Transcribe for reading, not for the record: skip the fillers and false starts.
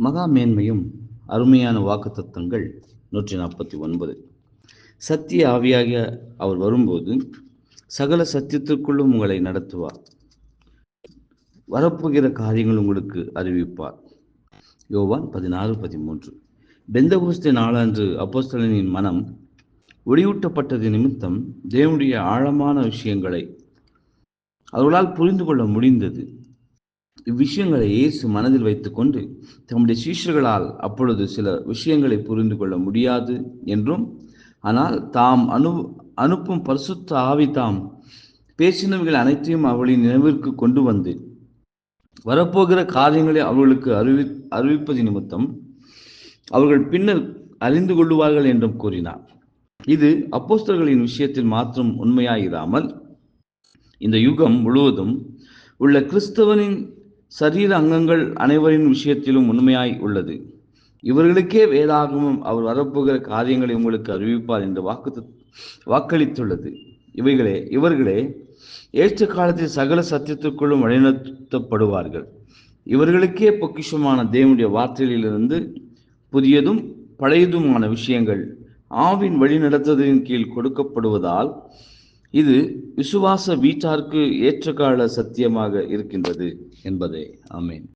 மகா மேன்மையும் அருமையான வாக்குத்தத்தங்கள் 149. சத்திய ஆவியாகிய அவர் வரும்போது சகல சத்தியத்திற்குள்ளும் உங்களை நடத்துவார், வரப்போகிற காரியங்கள் உங்களுக்கு அறிவிப்பார். யோவான் 16:13. பெந்தகோஸ்தே நாளன்று அப்போஸ்தலனின் மனம் ஒளியூட்டப்பட்டது நிமித்தம் தேவனுடைய ஆழமான விஷயங்களை அவர்களால் புரிந்து கொள்ள முடிந்தது. இவ்விஷயங்களை இயேசு மனதில் வைத்துக்கொண்டு தம்முடைய சீஷர்களால் அப்பொழுது சில விஷயங்களை புரிந்து கொள்ள முடியாது என்றும், ஆனால் தாம் அனுப்பும் பரிசுத்த ஆவி தாம் பேசினவைகள் அனைத்தையும் அவளின் நினைவிற்கு கொண்டு வந்து வரப்போகிற காரியங்களை அவர்களுக்கு அறிவிப்பது நிமித்தம் அவர்கள் பின்னர் அறிந்து கொள்ளுவார்கள் என்றும் கூறினார். இது அப்போஸ்தலர்களின் விஷயத்தில் மாத்திரம் உண்மையாயிராமல் இந்த யுகம் முழுவதும் உள்ள கிறிஸ்தவனின் சரீர அங்கங்கள் அனைவரின் விஷயத்திலும் உண்மையாய் உள்ளது. இவர்களுக்கே வேதாகமம் அவர் வரப்போகிற காரியங்களை உங்களுக்கு அறிவிப்பார் என்று வாக்களித்துள்ளது. இவர்களே ஏற்ற காலத்தில் சகல சத்தியத்திற்குள்ளும் வழிநடத்தப்படுவார்கள். இவர்களுக்கே பொக்கிஷமான தேவனுடைய வார்த்தைகளிலிருந்து புதியதும் பழையதுமான விஷயங்கள் ஆவின் வழிநடத்துவதின் கீழ் கொடுக்கப்படுவதால் இது விசுவாச வீட்டாருக்கு ஏற்றகால சத்தியமாக இருக்கின்றது என்பதே. ஆமென்.